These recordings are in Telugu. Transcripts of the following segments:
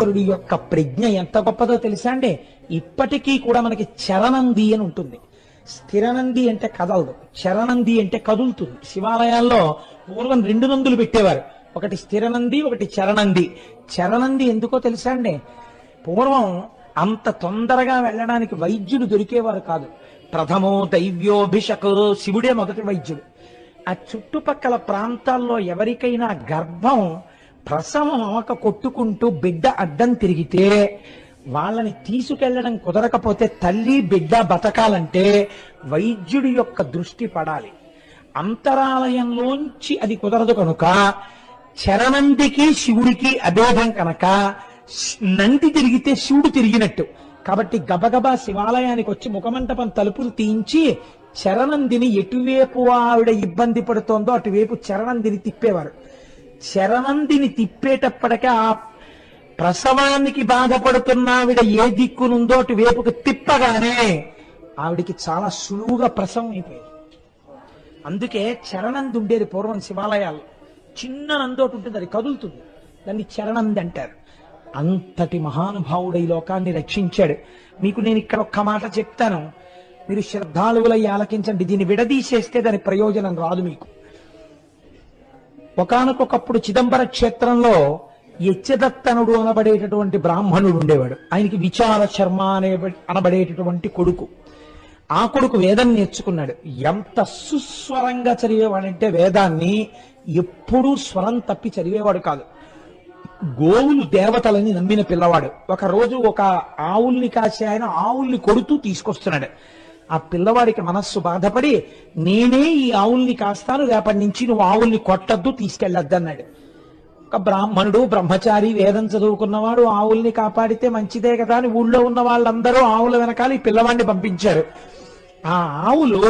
శంకరుడి యొక్క ప్రజ్ఞ ఎంత గొప్పదో తెలుసా అండి. ఇప్పటికీ కూడా మనకి చరణంది అని ఉంటుంది. స్థిరనంది అంటే కదలదు, చరణంది అంటే కదులుతుంది. శివాలయాల్లో పూర్వం 2 నందులు పెట్టేవారు, ఒకటి స్థిరనంది, ఒకటి చరణంది. చరణంది ఎందుకో తెలుసా అండి, పూర్వం అంత తొందరగా వెళ్ళడానికి వైద్యుడు దొరికేవారు కాదు. ప్రథమో దైవ్యోభిషకు, శివుడే మొదటి వైద్యుడు. ఆ చుట్టుపక్కల ప్రాంతాల్లో ఎవరికైనా గర్భం ప్రసవం అవక కొట్టుకుంటూ బిడ్డ అడ్డం తిరిగితే వాళ్ళని తీసుకెళ్లడం కుదరకపోతే తల్లి బిడ్డ బతకాలంటే వైద్యుడి యొక్క దృష్టి పడాలి. అంతరాలయంలోంచి అది కుదరదు కనుక చరణందికి శివుడికి అభేదం కనుక నంది తిరిగితే శివుడు తిరిగినట్టు. కాబట్టి గబగబా శివాలయానికి వచ్చి ముఖమంటపం తలుపులు తీయించి చరణందిని ఎటువైపు ఆవిడ ఇబ్బంది పడుతోందో అటువైపు చరణందిని తిప్పేవారు. చరణందిని తిప్పేటప్పటికే ఆ ప్రసవానికి బాధపడుతున్న ఆవిడ ఏ దిక్కునుందో అటువైపుకి తిప్పగానే ఆవిడికి చాలా సులువుగా ప్రసవం అయిపోయేది. అందుకే చరణంది ఉండేది పూర్వం శివాలయాల్లో. చిన్న నందోటి ఉంటుంది, అది కదులుతుంది, దాన్ని చరణంది అంటారు. అంతటి మహానుభావుడు ఈ లోకాన్ని రక్షించాడు. మీకు నేను ఇక్కడ ఒక్క మాట చెప్తాను, మీరు శ్రద్ధాళువులై ఆలకించండి. దీన్ని విడదీసేస్తే దాని ప్రయోజనం రాదు మీకు. ఒకానొకప్పుడు చిదంబర క్షేత్రంలో యజ్ఞదత్తనుడు అనబడేటటువంటి బ్రాహ్మణుడు ఉండేవాడు. ఆయనకి విచార శర్మ అనబడేటటువంటి కొడుకు. ఆ కొడుకు వేదం నేర్చుకున్నాడు. ఎంత సుస్వరంగా చదివేవాడంటే వేదాన్ని ఎప్పుడూ స్వరం తప్పి చదివేవాడు కాదు. గోవులు దేవతలని నమ్మిన పిల్లవాడు. ఒక రోజు ఒక ఆవుల్ని కాసి ఆయన ఆవుల్ని కొడుతూ తీసుకొస్తున్నాడు. ఆ పిల్లవాడికి మనస్సు బాధపడి, నేనే ఈ ఆవుల్ని కాస్తాను, రేపటి నుంచి నువ్వు ఆవుల్ని కొట్టద్దు, తీసుకెళ్ళొద్దు అన్నాడు. ఒక బ్రాహ్మణుడు బ్రహ్మచారి వేదం చదువుకున్నవాడు ఆవుల్ని కాపాడితే మంచిదే కదా అని ఊళ్ళో ఉన్న వాళ్ళందరూ ఆవుల వెనకాల ఈ పిల్లవాడిని పంపించారు. ఆ ఆవులు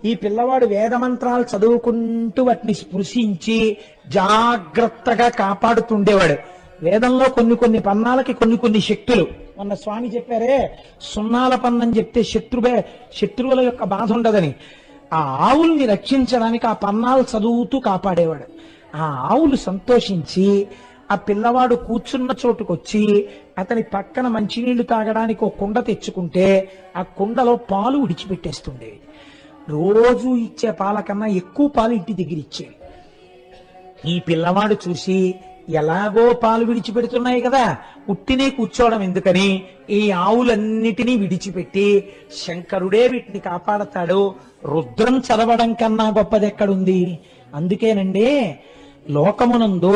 ఈ పిల్లవాడు వేదమంత్రాలు చదువుకుంటూ వాటిని స్పృశించి జాగ్రత్తగా కాపాడుతుండేవాడు. వేదంలో కొన్ని పన్నాలకి కొన్ని శక్తులు. మొన్న స్వామి చెప్పారే, సున్నాల పన్నని చెప్తే శత్రువుల యొక్క బాధ ఉండదని. ఆ ఆవుల్ని రక్షించడానికి ఆ పన్నాలు చదువుతూ కాపాడేవాడు. ఆ ఆవులు సంతోషించి ఆ పిల్లవాడు కూర్చున్న చోటుకొచ్చి అతని పక్కన మంచినీళ్లు తాగడానికి ఒక కుండ తెచ్చుకుంటే ఆ కుండలో పాలు విడిచిపెట్టేస్తుండేవి. రోజు ఇచ్చే పాల కన్నా ఎక్కువ పాలు ఇంటి దగ్గర ఇచ్చేవి. ఈ పిల్లవాడు చూసి, ఎలాగో పాలు విడిచిపెడుతున్నాయి కదా, ఉట్టినే కూర్చోవడం ఎందుకని ఈ ఆవులన్నిటినీ విడిచిపెట్టి శంకరుడే వీటిని కాపాడతాడు, రుద్రం చదవడం కన్నా గొప్పది ఎక్కడుంది. అందుకేనండి లోకమునందు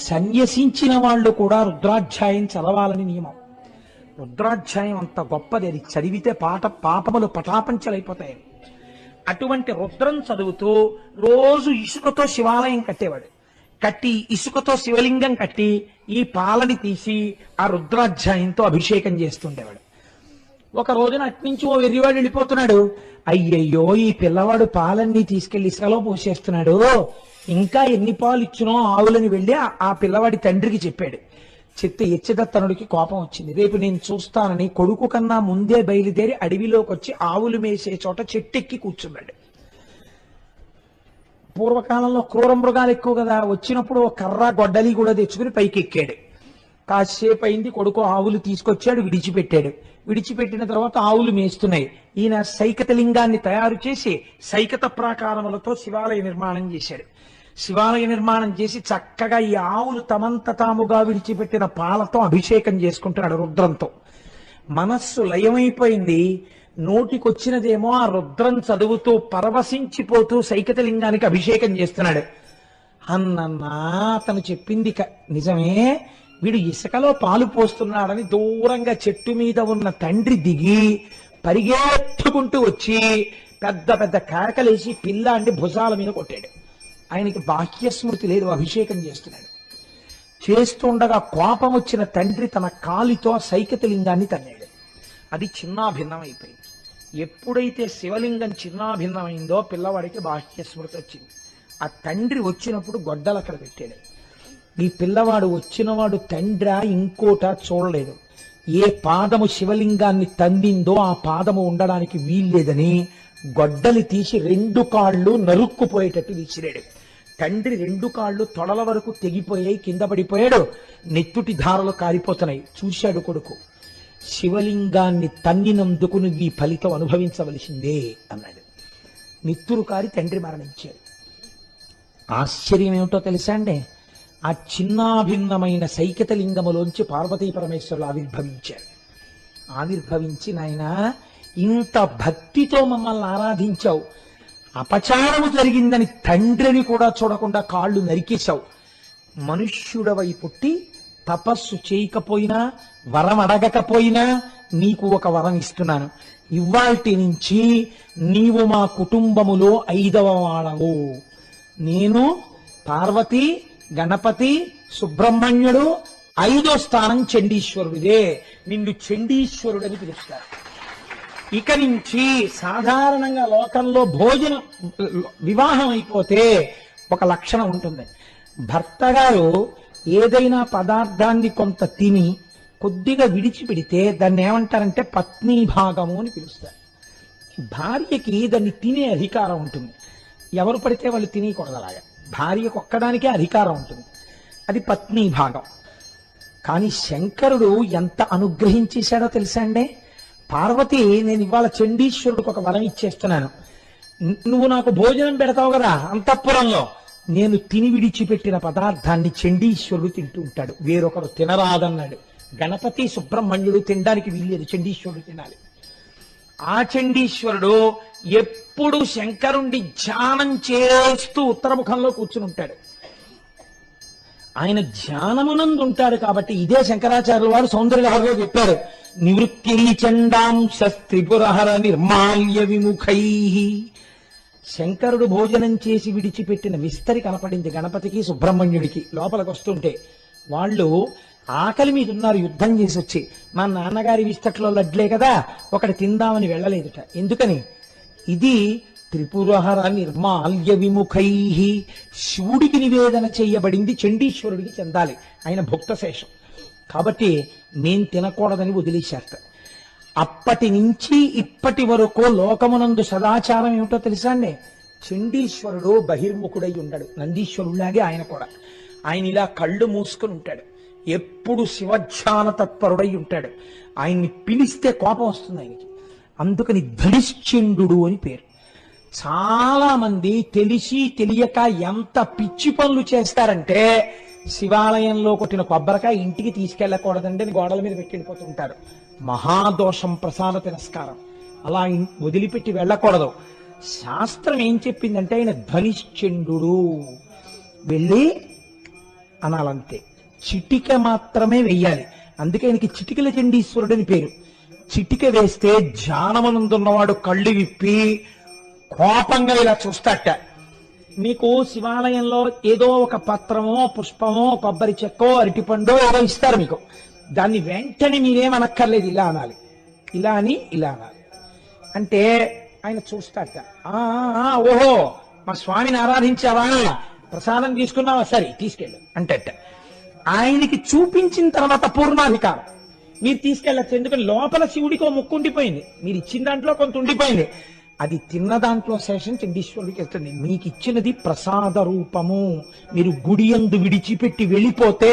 సన్యసించిన వాళ్ళు కూడా రుద్రాధ్యాయం చదవాలని నియమం. రుద్రాధ్యాయం అంత గొప్పది, అది చదివితే పాపములు పటాపంచలైపోతాయి. అటువంటి రుద్రం చదువుతూ రోజు ఇసుకతో శివాలయం కట్టేవాడు. కట్టి ఇసుకతో శివలింగం కట్టి ఈ పాలని తీసి ఆ రుద్రాధ్యాయంతో అభిషేకం చేస్తుండేవాడు. ఒక రోజున అట్నుంచి ఓ వెర్రివాడు వెళ్ళిపోతున్నాడు. అయ్యయ్యో, ఈ పిల్లవాడు పాలన్నీ తీసుకెళ్లి ఇసుకలో పోసేస్తున్నాడు, ఇంకా ఎన్ని పాలు ఇచ్చినో ఆవులని వెళ్ళి ఆ పిల్లవాడి తండ్రికి చెప్పాడు. చెప్తే యజ్ఞదత్తనుడికి కోపం వచ్చింది. రేపు నేను చూస్తానని కొడుకు కన్నా ముందే బయలుదేరి అడవిలోకి వచ్చి ఆవులు మేసే చోట చెట్టెక్కి కూర్చున్నాడు. పూర్వకాలంలో క్రూర మృగాలు ఎక్కువ కదా, వచ్చినప్పుడు ఒక కర్ర గొడ్డలి కూడా తెచ్చుకుని పైకి ఎక్కాడు. కాసేపు అయింది, కొడుకు ఆవులు తీసుకొచ్చాడు, విడిచిపెట్టాడు. విడిచిపెట్టిన తర్వాత ఆవులు మేస్తున్నాయి. ఈయన సైకత లింగాన్ని తయారు చేసి సైకత ప్రాకారములతో శివాలయ నిర్మాణం చేశాడు. శివాలయ నిర్మాణం చేసి చక్కగా ఈ ఆవులు తమంత తాముగా విడిచిపెట్టిన పాలతో అభిషేకం చేసుకుంటున్నాడు రుద్రంతో. మనస్సు లయమైపోయింది. నోటికొచ్చినదేమో ఆ రుద్రం చదువుతూ పరవశించిపోతూ సైకత లింగానికి అభిషేకం చేస్తున్నాడు. అన్నన్నా అతను చెప్పింది నిజమే, వీడు ఇసుకలో పాలు పోస్తున్నాడని దూరంగా చెట్టు మీద ఉన్న తండ్రి దిగి పరిగెత్తుకుంటూ వచ్చి పెద్ద పెద్ద కేకలేసి పిల్లాంటి భుజాల మీద కొట్టాడు. ఆయనకి బాహ్యస్మృతి లేదు, అభిషేకం చేస్తున్నాడు. చేస్తుండగా కోపం వచ్చిన తండ్రి తన కాలితో సైకత లింగాన్ని తన్నాడు. అది చిన్నాభిన్నమైపోయింది. ఎప్పుడైతే శివలింగం చిన్నాభిన్నమైందో పిల్లవాడికి బాహ్యస్మృతి వచ్చింది. ఆ తండ్రి వచ్చినప్పుడు గొడ్డలు అక్కడ పెట్టాడు. ఈ పిల్లవాడు వచ్చినవాడు తండ్రి ఇంకోట చూడలేదు. ఏ పాదము శివలింగాన్ని తండిందో ఆ పాదము ఉండడానికి వీల్లేదని గొడ్డలి తీసి 2 కాళ్ళు నరుక్కుపోయేటట్టు విసిరాడు. తండ్రి రెండు కాళ్ళు తొడల వరకు తెగిపోయాయి, కింద పడిపోయాడు, నెత్తుటి ధారలు కారిపోతున్నాయి. చూశాడు కొడుకు. శివలింగాన్ని తన్నినందుకు నువ్వు ఈ ఫలితం అనుభవించవలసిందే అన్నాడు. నెత్తురు కారి తండ్రి మరణించాడు. ఆశ్చర్యం ఏమిటో తెలుసా అండి, ఆ చిన్నాభిన్నమైన సైకత లింగములోంచి పార్వతీ పరమేశ్వరులు ఆవిర్భవించారు. ఆవిర్భవించి, నాయనా ఇంత భక్తితో మమ్మల్ని ఆరాధించావు, అపచారము జరిగిందని తండ్రిని కూడా చూడకుండా కాళ్ళు నరికేశావు, మనుష్యుడవై పుట్టి తపస్సు చేయకపోయినా వరం అడగకపోయినా నీకు ఒక వరం ఇస్తున్నాను. ఇవాల్టి నుంచి నీవు మా కుటుంబములో 5వ వాడవు. నేను పార్వతి, గణపతి, సుబ్రహ్మణ్యుడు, 5వ స్థానం చండీశ్వరుడిదే. నిన్ను చండీశ్వరుడని పిలుస్తారు. ఇక నుంచి సాధారణంగా లోకంలో భోజనం వివాహం అయిపోతే ఒక లక్షణం ఉంటుంది. భర్త గారు ఏదైనా పదార్థాన్ని కొంత తిని కొద్దిగా విడిచిపెడితే దాన్ని ఏమంటారంటే పత్నీ భాగము అని పిలుస్తారు. భార్యకి దాన్ని తినే అధికారం ఉంటుంది. ఎవరు పడితే వాళ్ళు తినేయకూడదు. అలాగా భార్యకు ఒక్కడానికే అధికారం ఉంటుంది. అది పత్నీ భాగం. కానీ శంకరుడు ఎంత అనుగ్రహించేశాడో తెలుసా అండి. పార్వతి, నేను ఇవాళ చండీశ్వరుడికి ఒక వరం ఇచ్చేస్తున్నాను. నువ్వు నాకు భోజనం పెడతావు కదా అంతఃపురంలో, నేను తిని విడిచిపెట్టిన పదార్థాన్ని చండీశ్వరుడు తింటూ ఉంటాడు, వేరొకరు తినరాదన్నాడు. గణపతి, సుబ్రహ్మణ్యుడు తినడానికి వీల్లేదు, చండీశ్వరుడు తినాలి. ఆ చండీశ్వరుడు ఎప్పుడు శంకరుణ్ణి ధ్యానం చేస్తూ ఉత్తరముఖంలో కూర్చుని ఉంటాడు. ఆయన ధ్యానమునందు ఉంటాడు కాబట్టి ఇదే శంకరాచార్యుల వారు సౌందర్యలహరిలో చెప్పారు, నివృత్తి చండాంశ త్రిపురహర నిర్మాల్య విముఖై. శంకరుడు భోజనం చేసి విడిచిపెట్టిన విస్తరి కనపడింది గణపతికి, సుబ్రహ్మణ్యుడికి. లోపలికి వస్తుంటే వాళ్ళు ఆకలి మీద ఉన్నారు, యుద్ధం చేసి వచ్చి. మా నాన్నగారి విస్తట్లో లడ్లే కదా, ఒకటి తిందామని వెళ్ళలేదుట. ఎందుకని? ఇది త్రిపురహర నిర్మాల్య విముఖై, శివుడికి నివేదన చేయబడింది, చండీశ్వరుడికి చెందాలి, ఆయన భుక్తశేషం కాబట్టి నేను తినకూడదని వదిలేశారట. అప్పటి నుంచి ఇప్పటి వరకు లోకమునందు సదాచారం ఏమిటో తెలుసా అండి. చండీశ్వరుడు బహిర్ముఖుడై ఉండడు, నందీశ్వరుడిలాగే ఆయన కూడా. ఆయన ఇలా కళ్ళు మూసుకుని ఉంటాడు, ఎప్పుడు శివధ్యాన తత్పరుడై ఉంటాడు. ఆయన్ని పిలిస్తే కోపం వస్తుంది ఆయనకి. అందుకని ధనిశ్చండు అని పేరు. చాలా మంది తెలిసి తెలియక ఎంత పిచ్చి పనులు చేస్తారంటే, శివాలయంలో కొట్టిన కొబ్బరికాయ ఇంటికి తీసుకెళ్ళకూడదండి అని గోడల మీద పెట్టిపోతుంటారు. మహాదోషం, ప్రసాద తిరస్కారం. అలా వదిలిపెట్టి వెళ్ళకూడదు. శాస్త్రం ఏం చెప్పిందంటే ఆయన ధనిశ్చండు, వెళ్ళి అనాలంతే, చిటిక మాత్రమే వెయ్యాలి. అందుకే ఆయనకి చిటికల చండీశ్వరుడు అని పేరు. చిటిక వేస్తే ధ్యానమనందున్నవాడు కళ్ళు విప్పి కోపంగా ఇలా చూస్తాట. మీకు శివాలయంలో ఏదో ఒక పత్రమో, పుష్పమో, కొబ్బరి చెక్కో, అరటిపండో ఏదో ఇస్తారు మీకు. దాన్ని వెంటనే మీరేమనక్కర్లేదు, ఇలా అనాలి, ఇలా అని ఇలా అనాలి. అంటే ఆయన చూస్తాట, ఓహో మా స్వామిని ఆరాధించావా, ప్రసాదం తీసుకున్నావా, సరే తీసుకెళ్ళు అంటట. ఆయనకి చూపించిన తర్వాత పూర్ణాధికారం మీరు తీసుకెళ్ళచ్చు. ఎందుకని లోపల శివుడికో ముక్కు ఉండిపోయింది, మీరు ఇచ్చిన దాంట్లో కొంత ఉండిపోయింది, అది తిన్న దాంట్లో శేషం చండీశ్వరుడికి వెళ్తుంది. మీకు ఇచ్చినది ప్రసాద రూపము. మీరు గుడి యందు విడిచిపెట్టి వెళ్ళిపోతే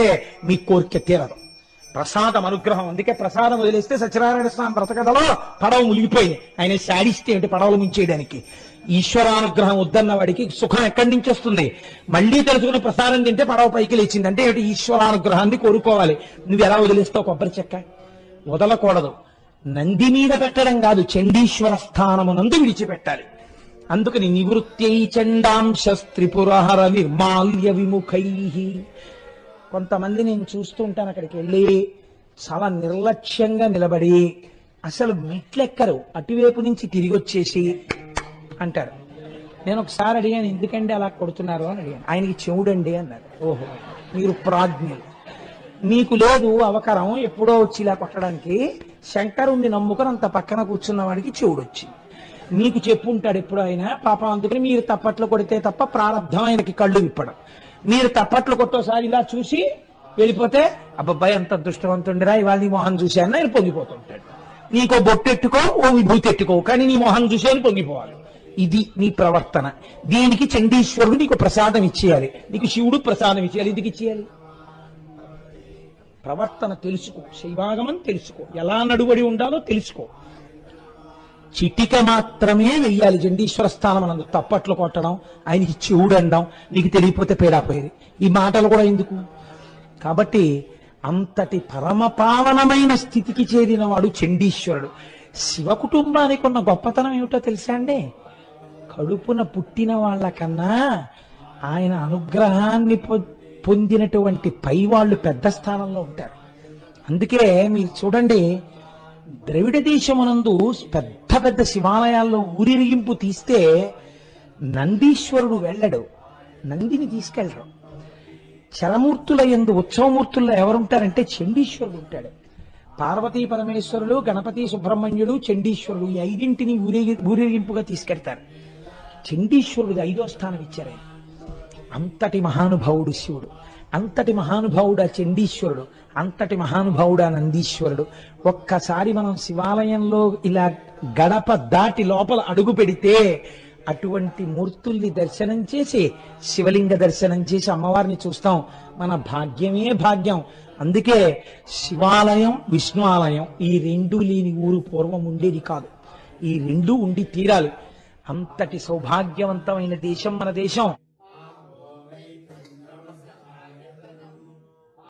మీ కోరిక తీరదు. ప్రసాదం అనుగ్రహం. అందుకే ప్రసాదం వదిలేస్తే సత్యనారాయణ స్వామి బ్రతకథలో పడవ మునిగిపోయింది. ఆయన శాడిస్తే ఏంటి పడవలు ముంచేయడానికి. ఈశ్వరానుగ్రహం వద్దన్న వాడికి సుఖం ఎక్కడి నుంచి వస్తుంది? మళ్ళీ తెలుసుకుని ప్రసాదం తింటే పడవ పైకి లేచింది అంటే ఏమిటి? ఈశ్వరానుగ్రహాన్ని కోరుకోవాలి. నువ్వు ఎలా వదిలేస్తావు కొబ్బరి చెక్క? వదలకూడదు. నంది మీద పెట్టడం కాదు, చండీశ్వర స్థానమునందు విడిచిపెట్టాలి. అందుకని నివృత్యై చండాంశ త్రిపురహర నిర్మాల్య విముఖై. కొంతమంది నేను చూస్తూ ఉంటాను, అక్కడికి వెళ్ళి చాలా నిర్లక్ష్యంగా నిలబడి అసలు మెట్లెక్కరు, అటువైపు నుంచి తిరిగి వచ్చేసి అంటారు. నేను ఒకసారి అడిగాను, ఎందుకండి అలా కొడుతున్నారు అని అడిగాను. ఆయనకి చెవుడండి అన్నారు. ఓహో, మీరు ప్రాజ్ఞులు, మీకు లేదు అవకరం ఎప్పుడో వచ్చి ఇలా కొట్టడానికి. శంకరుణ్ణి నమ్ముకుని అంత పక్కన కూర్చున్న వాడికి చెవుడు వచ్చింది. మీకు చెప్పుంటాడు ఎప్పుడు ఆయన పాపం. అందుకని మీరు తప్పట్లు కొడితే తప్ప ప్రారంధం ఆయనకి కళ్ళు విప్పడం. మీరు తప్పట్లు కొట్టోసారి ఇలా చూసి వెళ్ళిపోతే, అబ్బాయి అంత దృష్టవంతుండిరా, ఇవాళ నీ మొహం చూశాను ఆయన పొంగిపోతుంటాడు. నీకో బొట్టెట్టుకో, ఓ విభూతి ఎట్టుకో, కానీ నీ మొహం చూసి అని పొంగిపోవాలి. ఇది నీ ప్రవర్తన. దీనికి చండీశ్వరుడు నీకు ప్రసాదం ఇచ్చేయాలి, నీకు శివుడు ప్రసాదం ఇచ్చేయాలి. ఎందుకు ఇచ్చేయాలి? ప్రవర్తన తెలుసుకో, శైవాగమం తెలుసుకో, ఎలా నడువడి ఉండాలో తెలుసుకో. చిటిక మాత్రమే వెయ్యాలి చండీశ్వర స్థానం అనందు. తప్పట్లు కొట్టడం, ఆయనకి చెవుడు అనడం, నీకు తెలియపోతే పేడాపోయేది, ఈ మాటలు కూడా ఎందుకు? కాబట్టి అంతటి పరమపావనమైన స్థితికి చేరిన వాడు చండీశ్వరుడు. శివ కుటుంబానికి ఉన్న గొప్పతనం ఏమిటో తెలుసా అండి? కడుపున పుట్టిన వాళ్ళకన్నా ఆయన అనుగ్రహాన్ని పొందినటువంటి పై వాళ్ళు పెద్ద స్థానంలో ఉంటారు. అందుకే మీరు చూడండి, ద్రవిడ దేశమునందు పెద్ద పెద్ద శివాలయాల్లో ఊరిరిగింపు తీస్తే నందీశ్వరుడు వెళ్ళడు, నందిని తీసుకెళ్ళరు. చరమూర్తుల యందు ఉత్సవమూర్తుల్లో ఎవరుంటారంటే చండీశ్వరుడు ఉంటాడు. పార్వతీ పరమేశ్వరుడు, గణపతి, సుబ్రహ్మణ్యుడు, చండీశ్వరుడు, ఈ ఐదింటిని ఊరేగింపుగా తీసుకెడతారు. చండీశ్వరుడు 5వ స్థానం ఇచ్చారు. అంతటి మహానుభావుడు శివుడు, అంతటి మహానుభావుడు చండీశ్వరుడు, అంతటి మహానుభావుడు నందీశ్వరుడు. ఒక్కసారి మనం శివాలయంలో ఇలా గడప దాటి లోపల అడుగు పెడితే అటువంటి మూర్తుల్ని దర్శనం చేసి, శివలింగ దర్శనం చేసి అమ్మవారిని చూస్తాం. మన భాగ్యమే భాగ్యం. అందుకే శివాలయం, విష్ణు ఆలయం ఈ రెండు లేని ఊరు పూర్వం ఉండేది కాదు. ఈ రెండు ఉండి తీరాలి. అంతటి సౌభాగ్యవంతమైన దేశం మన దేశం.